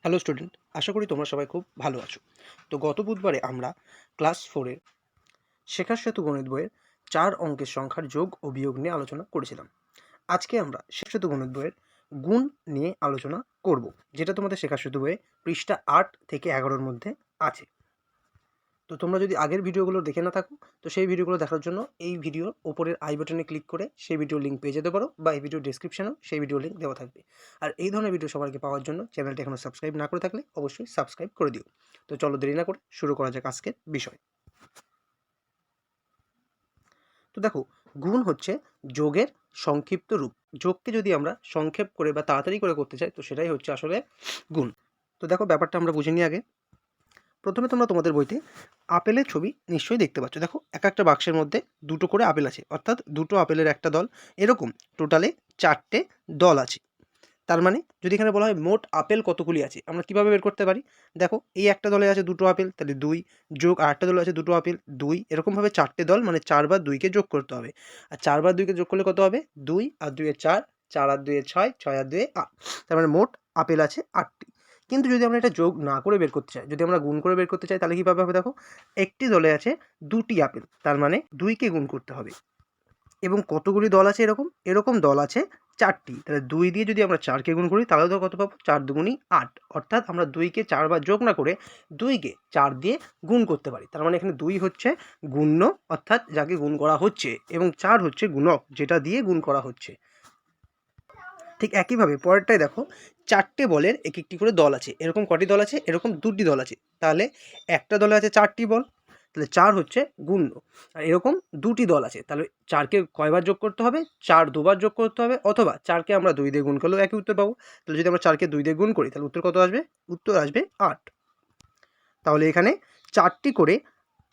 Hello student, আশা করি তোমরা সবাই খুব ভালো আছো। তো গত বুধবারে আমরা ক্লাস 4-এর শেখার সেতু গণিত বইয়ের 4 অঙ্কের সংখ্যার যোগ ও বিয়োগ নিয়ে আলোচনা করেছিলাম। আজকে আমরা শেখার সেতু গণিত বইয়ের গুণ নিয়ে আলোচনা করব, যেটা তোমাদের শেখার সেতু বইয়ে পৃষ্ঠা 8 থেকে 11-র মধ্যে আছে। তো তোমরা যদি আগের ভিডিওগুলো দেখে না থাকো, তো সেই ভিডিওগুলো দেখার জন্য এই ভিডিওর ওপরের আই বাটনে ক্লিক করে সেই ভিডিওর লিঙ্ক পেয়ে যেতে পারো, বা এই ভিডিওর ডেসক্রিপশনেও সেই ভিডিওর লিঙ্ক দেওয়া থাকবে। আর এই ধরনের ভিডিও সবার আগে পাওয়ার জন্য চ্যানেলটি এখনও সাবস্ক্রাইব না করে থাকলে অবশ্যই সাবস্ক্রাইব করে দিও। তো চলো দেরি না করে শুরু করা যাক আজকের বিষয়। তো দেখো, গুণ হচ্ছে যোগের সংক্ষিপ্ত রূপ। যোগকে যদি আমরা সংক্ষেপ করে বা তাড়াতাড়ি করে করতে চাই, তো সেটাই হচ্ছে আসলে গুণ। তো দেখো, ব্যাপারটা আমরা বুঝে নিই আগে। প্রথমে তোমরা তোমাদের বইতে আপেলের ছবি নিশ্চয়ই দেখতে পাচ্ছ। দেখো, এক একটা বাক্সের মধ্যে দুটো করে আপেল আছে, অর্থাৎ দুটো আপেলের একটা দল। এরকম টোটালে 4টে দল আছে। তার মানে যদি এখানে বলা হয় মোট আপেল কতগুলি আছে, আমরা কিভাবে বের করতে পারি? দেখো, এই একটা দলে আছে দুটো আপেল, তাহলে 2 যোগ আরেকটা দলে আছে দুটো আপেল, 2, এরকমভাবে 4টে দল, মানে 4 বার 2কে যোগ করতে হবে। আর 4 বার 2কে যোগ করলে কত হবে? 2 আর 2 এ 4, 4 আর 2 এ 6, 6 আর 2 এ 8। তার মানে মোট আপেল আছে 8টি। কিন্তু যদি আমরা এটা যোগ না করে বের করতে চাই, যদি আমরা গুণ করে বের করতে চাই, তাহলে কীভাবে হবে? দেখো, একটি দলে আছে 2টি আপেল, তার মানে 2কে গুণ করতে হবে। এবং কতগুলি দল আছে এরকম? এরকম দল আছে 4টি। তাহলে 2 দিয়ে যদি আমরা 4কে গুণ করি, তাহলেও তো কত পাবো? 4 দুগুণি 8। অর্থাৎ আমরা 2কে 4 বার যোগ না করে 2কে 4 দিয়ে গুণ করতে পারি। তার মানে এখানে 2 হচ্ছে গুণ্য, অর্থাৎ যাকে গুণ করা হচ্ছে, এবং 4 হচ্ছে গুণক, যেটা দিয়ে গুণ করা হচ্ছে। ঠিক একইভাবে পরেরটায় দেখো, 4টে বলের এক একটি করে দল আছে। এরকম কটি দল আছে? এরকম 2টি দল আছে। তাহলে একটা দলে আছে 4টি বল, তাহলে 4 হচ্ছে গুণ্য। আর এরকম 2টি দল আছে, তাহলে 4কে কয়বার যোগ করতে হবে? 4 দুবার যোগ করতে হবে, অথবা 4কে আমরা 2 দিয়ে গুণ করলেও একই উত্তর পাবো। তাহলে যদি আমরা 4কে 2 দিয়ে গুণ করি, তাহলে উত্তর কত আসবে? উত্তর আসবে 8। তাহলে এখানে 4টি করে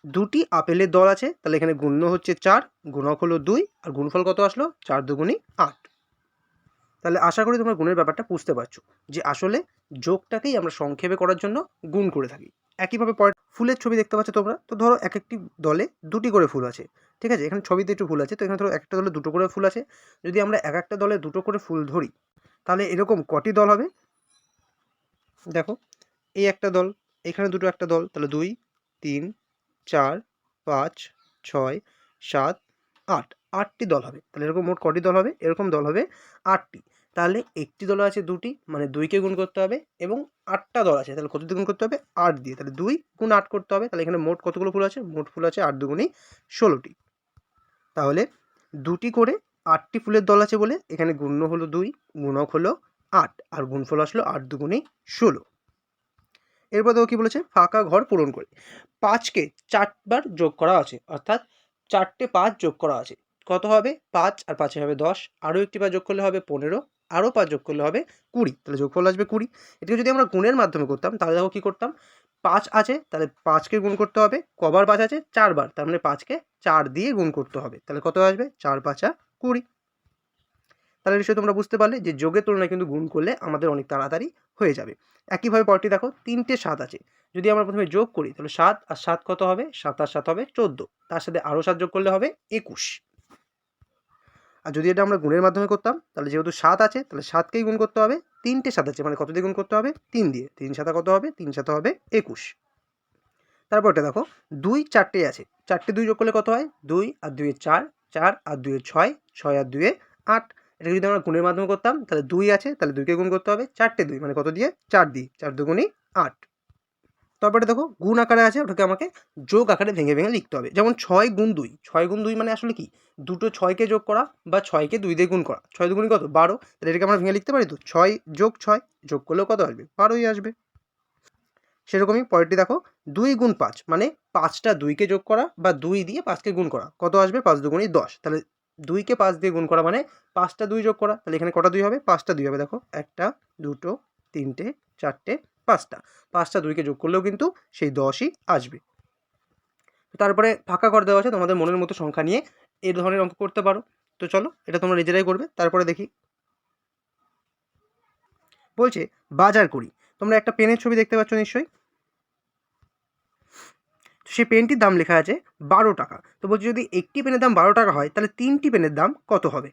2টি আপেলের দল আছে, তাহলে এখানে গুণ্য হচ্ছে 4, গুণক হলো 2, আর গুণফল কত আসলো? 4 দুগুণি 8। তাহলে আশা করি তোমরা গুণের ব্যাপারটা বুঝতে পারছো, যে আসলে যোগটাকেই আমরা সংক্ষেপে করার জন্য গুণ করে থাকি। একইভাবে পরে ফুলের ছবি দেখতে পাচ্ছ তোমরা। তো ধরো এক একটি দলে 2টি করে ফুল আছে, ঠিক আছে? এখানে ছবিতে একটু ভুল আছে, তো এখানে ধরো একটা দলে 2টো করে ফুল আছে। যদি আমরা এক একটা দলে 2টো করে ফুল ধরি, তাহলে এরকম কটি দল হবে? দেখো, এই একটা দল, এখানে দুটো একটা দল, তাহলে 2, 3, 4, 5, 6, 7, 8, 8টি দল হবে। তাহলে এরকম মোট কটি দল হবে? এরকম দল হবে 8টি। তাহলে একটি দল আছে 2টি, মানে 2কে গুণ করতে হবে, এবং 8টা দল আছে, তাহলে কত দিয়ে গুণ করতে হবে? 8 দিয়ে। তাহলে 2 গুণ 8 করতে হবে। তাহলে এখানে মোট কতগুলো ফুল আছে? মোট ফুল আছে 8 দুগুণি 16টি। তাহলে 2টি করে 8টি ফুলের দল আছে বলে এখানে গুণ্য হলো 2, গুণক হলো 8, আর গুণফল আসলো 8 দুগুণি 16। এরপর দেখো কি বলেছে, ফাঁকা ঘর পূরণ করে। 5কে 4 বার যোগ করা আছে, অর্থাৎ 4টে 5 যোগ করা আছে। কত হবে? 5 আর 5 হবে 10, আরও একটি 5 যোগ করলে হবে 15, আরও 5 যোগ করলে হবে 20। তাহলে যোগফল আসবে 20। এটাকে যদি আমরা গুণের মাধ্যমে করতাম, তাহলে দেখো কী করতাম? 5 আছে, তাহলে 5কে গুণ করতে হবে। কবার 5 আছে? 4 বার, তার মানে 5কে 4 দিয়ে গুণ করতে হবে। তাহলে কত আসবে? 4 5 20। তাহলে নিশ্চয়ই তোমরা বুঝতে পারলে যে যোগের তুলনায় কিন্তু গুণ করলে আমাদের অনেক তাড়াতাড়ি হয়ে যাবে। একইভাবে পরটি দেখো, 3টে 7 আছে। যদি আমরা প্রথমে যোগ করি, তাহলে 7 আর 7 কত হবে? 7 আর 7 হবে 14, তার সাথে আরও 7 যোগ করলে হবে 21। আর যদি এটা আমরা গুণের মাধ্যমে করতাম, তাহলে যেহেতু 7 আছে, তাহলে 7কেই গুণ করতে হবে। 3টে 7 আছে, মানে কত দিয়ে গুণ করতে হবে? 3 দিয়ে। 3 7 কত হবে? 3 7 হবে 21। তারপরটা দেখো, 2 4টে আছে, 4টে 2 যোগ করলে কত হয়? 2 আর 2 এ 4, 4 আর 2 এ 6, 6 আর 2 এ 8। এটা যদি আমরা গুণের মাধ্যমে করতাম, তাহলে 2 আছে, তাহলে 2কে গুণ করতে হবে। 4টে 2, মানে কত দিয়ে? 4 দিয়ে। 4 দুগুণি 8। তারপরে দেখো, গুণ আকারে আছে, ওটাকে আমাকে যোগ আকারে ভেঙে ভেঙে লিখতে হবে। যেমন 6 গুণ 2, 6 গুণ 2 মানে আসলে কি? দুটো 6কে যোগ করা, বা 6কে 2 দিয়ে গুণ করা। 6 দুগুণি কত? 12। তাহলে এটাকে আমরা ভেঙে লিখতে পারি তো, 6 যোগ 6 যোগ করলেও কত আসবে? 12ই আসবে। সেরকমই পরেরটি দেখো, 2 গুণ 5, মানে 5টা 2কে যোগ করা, বা 2 দিয়ে 5কে গুণ করা। কত আসবে? 5 দুগুণি 10। তাহলে 2কে 5 দিয়ে গুণ করা মানে 5টা 2 যোগ করা। তাহলে এখানে কটা 2 হবে? 5টা 2 হবে। দেখো, 1টা 2টো 3টে 4টে 5টা। 5টা 2কে যোগ করলেও কিন্তু সেই 10ই আসবে। তারপরে ফাঁকা ঘর দেওয়া আছে, তোমাদের মনের মতো সংখ্যা নিয়ে এই ধরনের অঙ্ক করতে পারো। তো চলো, এটা তোমরা নিজেরাই করবে। তারপরে দেখি, বলছে বাজার করি। তোমরা একটা পেনের ছবি দেখতে পাচ্ছ নিশ্চয়ই। সেই পেনটির দাম লেখা আছে 12 টাকা। তো বলছি, যদি একটি পেনের দাম 12 টাকা হয়, তাহলে 3টি পেনের দাম কত হবে?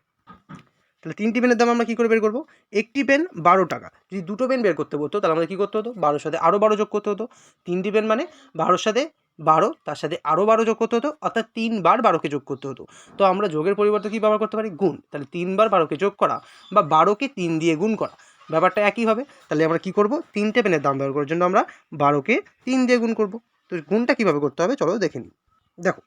তাহলে 3টি পেনের দাম আমরা কী করে বের করবো? একটি পেন 12 টাকা। যদি দুটো পেন বের করতে বলতো তাহলে আমাদের কী করতে হতো? 12-র সাথে আরও 12 যোগ করতে হতো। 3টি পেন মানে 12-র সাথে 12, তার সাথে আরও 12 যোগ করতে হতো, অর্থাৎ 3 বার 12কে যোগ করতে হতো। তো আমরা যোগের পরিবর্তে কী ব্যবহার করতে পারি? গুণ। তাহলে 3 বার 12কে যোগ করা বা 12কে 3 দিয়ে গুণ করা, ব্যাপারটা একই হবে। তাহলে আমরা কী করবো? 3টে পেনের দাম বের করার জন্য আমরা 12কে 3 দিয়ে গুণ করবো। তো গুণটা কীভাবে করতে হবে চলো দেখে নিই। দেখো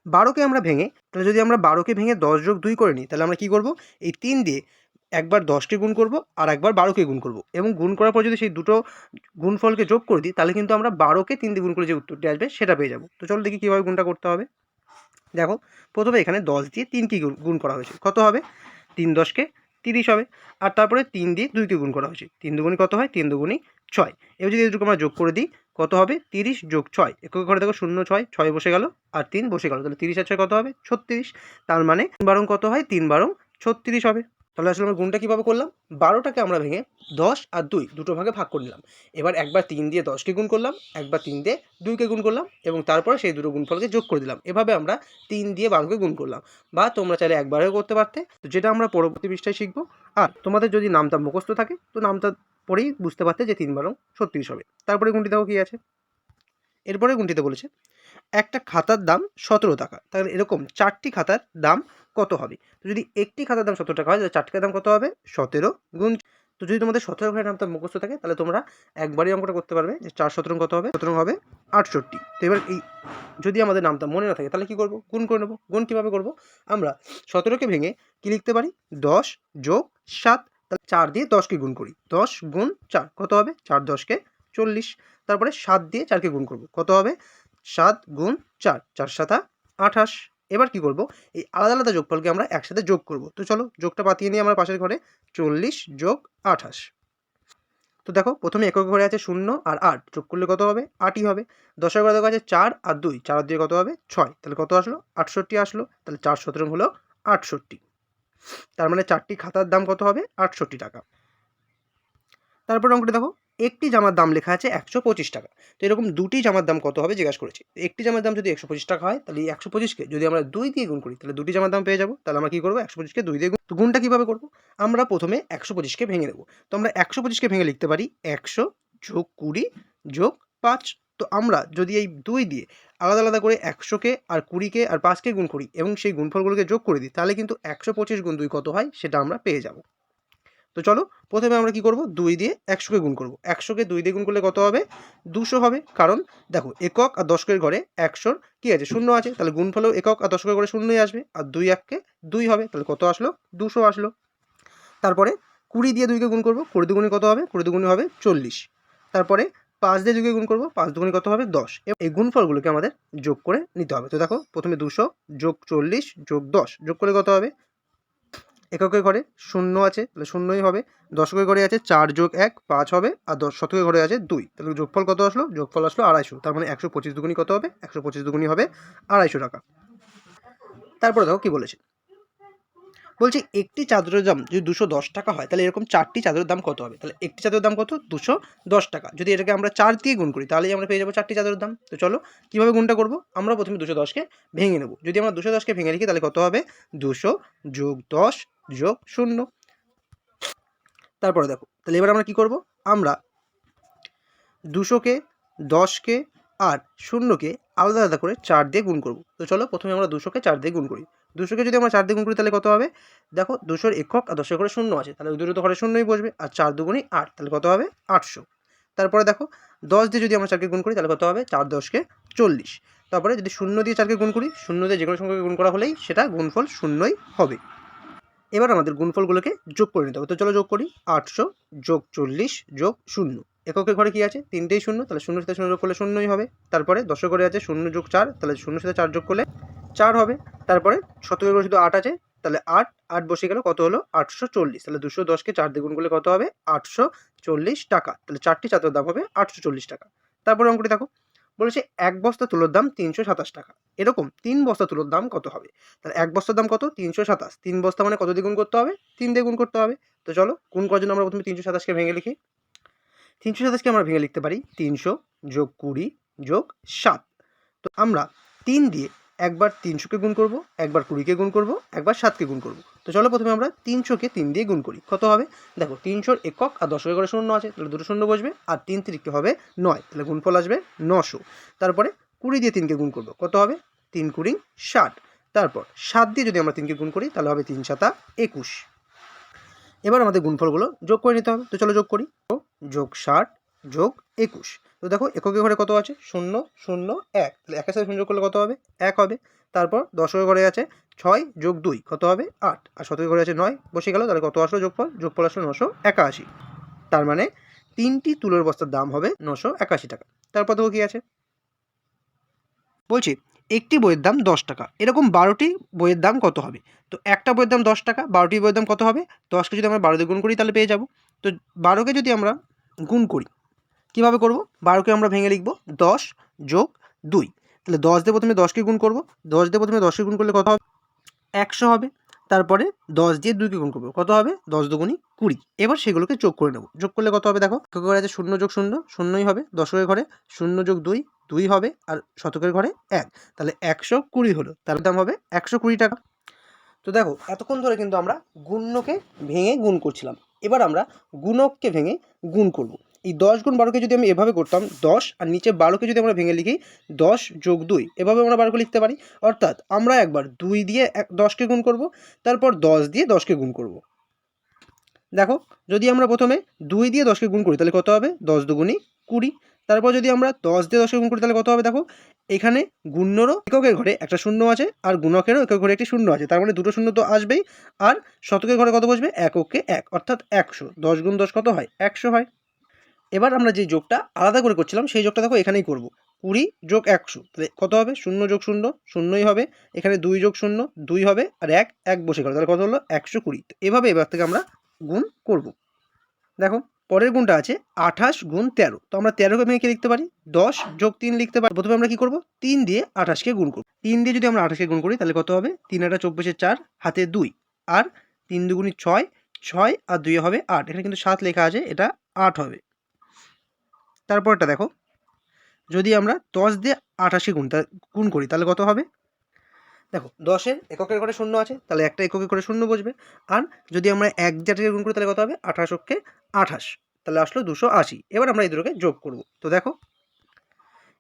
12কে আমরা ভেঙে, তাহলে যদি আমরা 12কে ভেঙে 10 যোগ 2 করে নিই, তাহলে আমরা কী করবো? এই 3 দিয়ে একবার 10কে গুণ করবো আর একবার 12কে গুণ করবো, এবং গুণ করার পর যদি সেই দুটো গুণফলকে যোগ করে দিই, তাহলে কিন্তু আমরা 12কে 3 দিয়ে গুণ করে যে উত্তরটি আসবে সেটা পেয়ে যাবো। তো চলো দেখি কীভাবে গুণটা করতে হবে। দেখো প্রথমে এখানে 10 দিয়ে 3কে গুণ করা হয়েছে, কত হবে? 3 10কে 30 হবে। আর তারপরে 3 দিয়ে 2কে গুণ করা হয়েছে, 3 দুগুণি কত হয়? 3 দুগুণি 6। এবার যদি এটুকু আমরা যোগ করে দিই, কত হবে? 30 যোগ 6, একক ঘরে দেখো 0 6 6 বসে গেল আর 3 বসে গেল, তাহলে 30 আর 6 কত হবে? 36। তার মানে 3 বারং কত হয়? 3 বারং 36 হবে। তাহলে আসলে আমরা গুণটা কীভাবে করলাম? 12টাকে আমরা ভেঙে 10 আর 2 দুটো ভাগে ভাগ করে নিলাম। এবার একবার 3 দিয়ে 10কে গুণ করলাম, একবার 3 দিয়ে 2কে গুণ করলাম, এবং তারপরে সেই দুটো গুণফলকে যোগ করে দিলাম। এভাবে আমরা 3 দিয়ে 12কে গুণ করলাম। বা তোমরা চাইলে একবারেও করতে পারতে, তো যেটা আমরা পরবর্তী পৃষ্ঠায় শিখবো। আর তোমাদের যদি নামটা মুখস্থ থাকে তো নামটা পরেই বুঝতে পারতে যে 3 বারং 36 হবে। তারপরে গুণটি দেখো কী আছে। এরপরে গুণটিতে বলেছে একটা খাতার দাম 17 টাকা, তাহলে এরকম 4টি খাতার দাম কত হবে? তো যদি একটি খাতার দাম 17 টাকা হয়, তাহলে 4টি খাতার দাম কত হবে? 17 গুণ। তো যদি তোমাদের 17 ঘরের নামটা মুখস্থ থাকে তাহলে তোমরা একবারই অঙ্কটা করতে পারবে যে 4 17 কত হবে? 17 হবে 68। তো এবার এই যদি আমাদের নামটা মনে না থাকে তাহলে কী করবো? গুণ করে নেবো। গুণ কীভাবে করবো? আমরা 17কে ভেঙে কী লিখতে পারি? 10 যোগ 7, তাহলে 4 দিয়ে 10কে গুণ করি, 10 গুণ 4 কত হবে? 4 10কে 40। তারপরে 7 দিয়ে 4কে গুণ করবো, কত হবে? 7 গুণ 4, 4 7 28। এবার কী করবো? এই আলাদা আলাদা যোগফলকে আমরা একসাথে যোগ করব। তো চলো যোগটা পাতিয়ে নিয়ে আমরা পাশের ঘরে 40 যোগ 28। তো দেখো প্রথমে একক ঘরে আছে 0 আর 8, যোগ করলে কত হবে? 8ই হবে। দশের ঘরে দেখো আছে 4 আর 2, 4 দিয়ে কত হবে? 6, তাহলে কত আসলো? 68 আসলো। তাহলে 4 17 হলো 68। তার মানে 4টি খাতার দাম কত হবে? 68 টাকা। তারপর অঙ্কটা দেখো একটি জামার দাম লেখা আছে 125 টাকা। তো এরকম দুটি জামার দাম কত হবে জিজ্ঞাসা করেছি। একটি জামার দাম যদি 125 টাকা হয়, তাহলে এই 125কে যদি আমরা 2 দিয়ে গুণ করি তাহলে দুটি জামার দাম পেয়ে যাবো। তাহলে আমরা কী করবো? 125কে 2 দিয়ে গুণ। তো গুণটা কীভাবে করবো? আমরা প্রথমে 125কে ভেঙে নেবো। তো আমরা 125কে ভেঙে লিখতে পারি 100 যোগ 20 যোগ 5। তো আমরা যদি এই 2 দিয়ে আলাদা আলাদা করে 100কে আর 20কে আর 5কে গুণ করি এবং সেই গুণফলগুলোকে যোগ করে দিই, তাহলে কিন্তু 125 গুণ 2 কত হয় সেটা আমরা পেয়ে যাবো। তো চলো প্রথমে আমরা কী করবো? 2 দিয়ে 100কে গুণ করবো। 100কে 2 দিয়ে গুণ করলে কত হবে? 200 হবে। কারণ দেখো একক আর দশকের ঘরে 100র কী আছে? 0 আছে, তাহলে গুণফলেও একক আর দশকের ঘরে 0ই আসবে। আর 2 1কে 2 হবে, তাহলে কত আসলো? 200 আসলো। তারপরে 20 দিয়ে 2কে গুণ করবো, 20 দুগুণি কত হবে? 20 দুগুণি হবে 40। তারপরে 5 দিয়ে 2কে গুণ করবো, 5 দুগুণি কত হবে? 10। এই গুণফলগুলোকে আমাদের যোগ করে নিতে হবে। তো দেখো প্রথমে 200 যোগ 40 যোগ 10 যোগ করলে কত হবে? এককের ঘরে 0 আছে, তাহলে 0ই হবে। দশকের ঘরে আছে 4 যোগ 1 5 হবে, আর শতকের ঘরে আছে 2, তাহলে যোগফল কত আসলো? যোগফল আসলো 250। তার মানে 125 দুগুণি কত হবে? 125 দুগুণি হবে 250 টাকা। তারপরে দেখো কী বলেছে। বলছি একটি চাদরের দাম যদি 210 টাকা হয়, তাহলে এরকম 4টি চাদরের দাম কত হবে? তাহলে একটি চাদরের দাম কত? 210 টাকা। যদি এটাকে আমরা 4 দিয়ে গুণ করি তাহলেই আমরা পেয়ে যাবো 4টি চাদরের দাম। তো চলো কীভাবে গুণটা করবো? আমরা প্রথমে 210কে ভেঙে নেব। যদি আমরা 210কে ভেঙে লিখি তাহলে কত হবে? 200 যোগ 10 যোগ 0। তারপরে দেখো তাহলে এবার আমরা কী করবো? আমরা 200কে 10কে আর 0কে আলাদা আলাদা করে 4 দিয়ে গুণ করব। তো চলো প্রথমে আমরা 200কে 4 দিয়ে গুণ করি। 200কে যদি আমরা 4 দিয়ে গুণ করি তাহলে কত হবে? দেখো 200-র একক আর দশের ঘরে 0 আছে, তাহলে ওই দুটো তো ঘরে 0ই বসবে। আর 4 দুগুণি 8, তাহলে কত হবে? 800। তারপরে দেখো 10 দিয়ে যদি আমরা 4কে গুণ করি তাহলে কত হবে? 4 10কে 40। তারপরে যদি 0 দিয়ে 4কে গুণ করি, 0 দিয়ে যে কোনো সংখ্যাকে গুণ করা হলেই সেটা গুণফল 0ই হবে। এবার আমাদের গুণফলগুলোকে যোগ করে নিতে হবে। তো চলো যোগ করি। 800 যোগ 40 যোগ 0। এককের ঘরে কী আছে? 3টেই 0, তাহলে 0 সাথে 0 যোগ করলে 0ই হবে। তারপরে দশের ঘরে আছে 0 যোগ 4, তাহলে 0 সাথে 4 যোগ করলে 4 হবে। তারপরে শতকের ঘরে শুধু 8 আছে, তাহলে 8 8 বসে গেল, কত হলো? 840। তাহলে 210কে 4 দিয়ে গুণ করলে কত হবে? 840 টাকা। তাহলে 4টি চাদরের দাম হবে 840 টাকা। তারপরে অঙ্কটি দেখো বলেছে এক বস্তা তুলোর দাম 327 টাকা। এরকম 3 বস্তা তুলোর দাম কত হবে? তাহলে এক বস্তার দাম কত? 327। 3 বস্তা মানে কত দিয়ে গুণ করতে হবে? 3 দিয়ে গুণ করতে হবে। তো চলো গুণ করার জন্য আমরা প্রথমে 327কে ভেঙে লিখি। 327কে আমরা ভেঙে লিখতে পারি 300 যোগ 20 যোগ 7। তো আমরা 3 দিয়ে একবার 300কে গুণ করব, একবার 20কে গুণ করব, একবার 7কে গুণ করব। তো চলো প্রথমে আমরা 300কে 3 দিয়ে গুণ করি। কত হবে? দেখো 300-র একক আর দশকের ঘরে শূন্য আছে, তাহলে দুটো শূন্য বসবে, আর 3 তিরিকে হবে 9, তাহলে গুণফল আসবে 900। তারপরে 20 দিয়ে 3কে গুণ করবো, কত হবে? 3 কুড়ি 60। তারপর 7 দিয়ে যদি আমরা 3কে গুণ করি তাহলে হবে 3 7 21। এবার আমাদের গুণফলগুলো যোগ করে নিতে হবে। তো চলো যোগ করি। যোগ 60 যোগ 21। তো দেখো এককের ঘরে কত আছে? 0 0 1, তাহলে একের সাথে 0 যোগ করলে কত হবে? 1 হবে। তারপর দশকের ঘরে আছে 6 যোগ 2, কত হবে? 8, আর শতকের ঘরে আছে 9, বসে গেল, তাহলে কত আসলো যোগফল? যোগফল আসলো 981। তার মানে 3টি তুলোর বস্তার দাম হবে 981 টাকা। তারপর দেখো কি আছে, বলছি একটি বইয়ের দাম 10 টাকা, এরকম 12টি বইয়ের দাম কত হবে? তো একটা বইয়ের দাম 10 টাকা, 12টি বইয়ের দাম কত হবে? 10কে যদি আমরা 12 দিয়ে গুণ করি তাহলে পেয়ে যাব। তো 12কে যদি আমরা গুণ করি, কীভাবে করব? 12কে আমরা ভেঙে লিখব 10 যোগ 2, তাহলে 10 দিয়ে প্রথমে 10কে গুণ করব, 10 দিয়ে প্রথমে 10কে গুণ করলে কত হবে? 100 হবে। তারপরে 10 দিয়ে 2কে গুণ করবো, কত হবে? 10 দুগুণি 20। এবার সেগুলোকে যোগ করে নেব। যোগ করলে কত হবে? দেখো এককের ঘরে আছে 0 যোগ 0 0ই হবে, দশকের ঘরে 0 যোগ 2 2 হবে, আর শতকের ঘরে 1, তাহলে 120 হলো, তার দাম হবে 120 টাকা। তো দেখো এতক্ষণ ধরে কিন্তু আমরা গুণ্যকে ভেঙে গুণ করছিলাম, এবার আমরা গুণককে ভেঙে গুণ করব। এই 10 গুণ 12কে যদি আমি এভাবে করতাম, 10 আর নিচে 12কে যদি আমরা ভেঙে লিখি 10 যোগ 2, এভাবে আমরা 12কে লিখতে পারি। অর্থাৎ আমরা একবার 2 দিয়ে 10কে গুণ করব, তারপর 10 দিয়ে 10কে গুণ করব। দেখো যদি আমরা প্রথমে 2 দিয়ে 10কে গুণ করি তাহলে কত হবে? 10 দুগুণি 20। তারপর যদি আমরা 10 দিয়ে 10কে গুণ করি তাহলে কত হবে? দেখো এখানে গুণ্যরও এককের ঘরে একটা শূন্য আছে, আর গুণকেরও একক ঘরে একটি শূন্য আছে, তার মানে দুটো শূন্য তো আসবেই। আর শতকের ঘরে কত বসবে? এককে 1, অর্থাৎ 100। 10 গুণ 10 কত হয়? 100 হয়। এবার আমরা যে যোগটা আলাদা করে করছিলাম সেই যোগটা দেখো এখানেই করব। 20 যোগ 100, তাহলে কত হবে? 0 যোগ 0 0ই হবে, এখানে 2 যোগ 0 2 হবে, আর 1 1 বসে গেল, তাহলে কত হলো? 120। তো এভাবে এবার থেকে আমরা গুণ করব। দেখো পরের গুণটা আছে 28 গুণ 13, তো আমরা 13কে ভেঙে লিখতে পারি 10 যোগ 3 লিখতে পারি। প্রথমে আমরা কি করব? 3 দিয়ে 28কে গুণ করব। 3 দিয়ে যদি আমরা 28কে গুণ করি তাহলে কত হবে? 3 8 24 4, হাতে 2, আর 3 দুগুণি 6, 6 আর 2 হবে 8, এখানে কিন্তু 7 লেখা আছে, এটা 8 হবে। তারপরটা দেখো যদি আমরা 10 দিয়ে 28কে গুণ করি তাহলে কত হবে? দেখো 10-এর এককের ঘরে শূন্য আছে, তাহলে একটা এককের ঘরে শূন্য বসবে। আর যদি আমরা 1 দিয়ে 28কে গুণ করি তাহলে কত হবে? 28কে 28, তাহলে আসলো 280। এবার আমরা এই দুটোকে যোগ করব। তো দেখো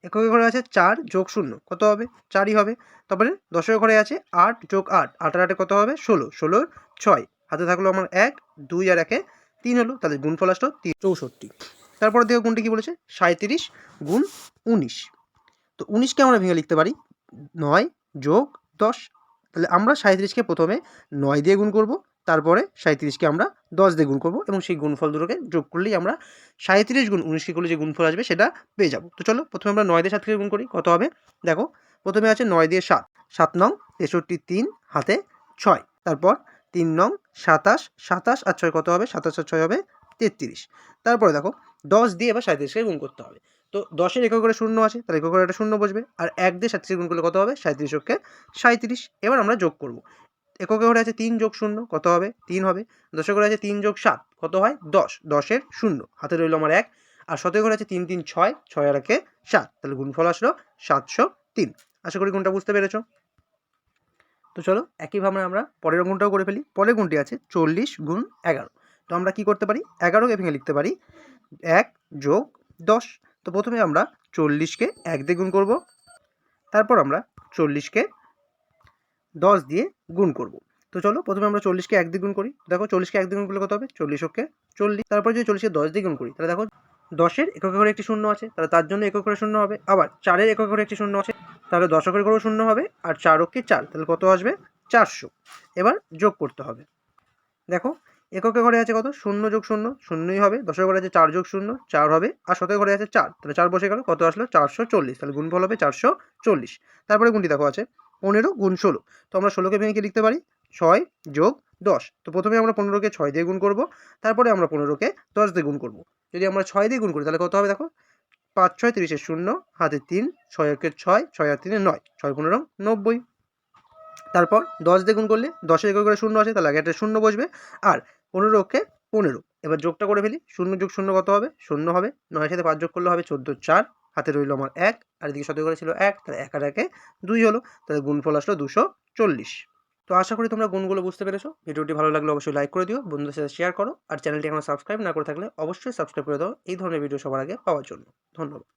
এককের ঘরে আছে 4 যোগ 0, কত হবে? 4ই হবে। তারপরে দশকের ঘরে আছে 8 যোগ 8, 8 আর 8 কত হবে? 16, 16 6, হাতে থাকলো আমার 1 2 আর 1 3 হলো, তাহলে গুণফল আসলো 64। তারপরে দেখো গুণটি কী বলেছে? 37 গুণ 19। তো 19কে আমরা ভেঙে লিখতে পারি 9 যোগ 10, তাহলে আমরা 37কে প্রথমে 9 দিয়ে গুণ করব, তারপরে 37কে আমরা 10 দিয়ে গুণ করব, এবং সেই গুণফল দুটোকে যোগ করলেই আমরা 37 গুণ 19কে করলে যে গুণফল আসবে সেটা পেয়ে যাব। তো চলো প্রথমে আমরা 9 দিয়ে 7কে গুণ করি, কত হবে? দেখো প্রথমে আছে 9 দিয়ে 7, 7 নং 63 3, হাতে 6, তারপর 3 নং 27, 27 আর 6 কত হবে? 27 আর 6 হবে 33। তারপরে দেখো 10 দিয়ে এবার 37কে গুণ করতে হবে। তো 10-এর একক ঘরে শূন্য আছে, তাহলে একক ঘরে একটা শূন্য বসবে, আর 1 দিয়ে 37 গুণ করলে কত হবে? 37কে 37। এবার আমরা যোগ করব। এককের ঘরে আছে 3 যোগ 0, কত হবে? 3 হবে। দশের ঘরে আছে 3 যোগ 7, কত হয়? 10, 10-এর 0, হাতে রইল আমার 1, আর শতকের ঘরে আছে 3 3 6, 6 আর 1 7, তাহলে গুণফল আসলো 703। আশা করি গুণটা বুঝতে পেরেছো। তো চলো একইভাবে আমরা পরের গুণটাও করে ফেলি। পরের গুণটি আছে 40 গুণ 11, তো আমরা কি করতে পারি? 11কে ভেঙে লিখতে পারি 1 যোগ 10। তো প্রথমে আমরা 40কে 1 দিয়ে গুণ করব, তারপর আমরা 40কে 10 দিয়ে গুণ করব। তো চলো প্রথমে আমরা 40কে 1 দিয়ে গুণ করি। দেখো 40কে 1 দিয়ে গুণ করলে কত হবে? 40কে 40। তারপর যদি 40কে 10 দিয়ে গুণ করি তাহলে দেখো 10-এর একক ঘরে একটি শূন্য আছে, তাহলে তার জন্য একক ঘরে শূন্য হবে। আবার 4-এর একক ঘরে একটি শূন্য আছে, তাহলে দশকের ঘরেও শূন্য হবে, আর 4 4, তাহলে কত আসবে? 400। এবার যোগ করতে হবে। দেখো এককের ঘরে আছে কত? 0 যোগ 0 0ই হবে, দশের ঘরে আছে 4 যোগ 0 4 হবে, আর শতকের ঘরে আছে 4, তাহলে 4 বসে গেল, কত আসলো? 440, তাহলে গুণফল হবে 440। তারপরে গুণটি দেখো আছে 15 গুণ 16, তো আমরা 16কে ভেঙে কি লিখতে পারি? 6 যোগ 10। তো প্রথমে আমরা 15কে 6 দিয়ে গুণ করব, তারপরে আমরা 15কে 10 দিয়ে গুণ করব। যদি আমরা 6 দিয়ে গুণ করি তাহলে কত হবে? দেখো 5 6 30 0, হাতে 3, 6 1 6, 6 আর 3 9, 6 15 90। তারপর 10 দিয়ে গুণ করলে 10-এর একক ঘরে শূন্য আছে, তাহলে আগে একটা শূন্য বসবে, আর 15কে 15। এবার যোগটা করে ফেলি, 0 যোগ 0 কত হবে? 0 হবে। 9-এর সাথে 5 যোগ করলে হবে 14 4, হাতে রইল আমার 1, আর এদিকে শতকের ঘরে ছিল 1, তাহলে 1 আর 1 2 হলো, তাহলে গুণফল আসলো 240। তো আশা করি তোমরা গুণগুলো বুঝতে পেরেছো। ভিডিওটি ভালো লাগলে অবশ্যই লাইক করে দিও, বন্ধুদের সাথে শেয়ার করো, আর চ্যানেলটি এখনো সাবস্ক্রাইব না করে থাকলে অবশ্যই সাবস্ক্রাইব করে দাও এই ধরনের ভিডিও সবার আগে পাওয়ার জন্য। ধন্যবাদ।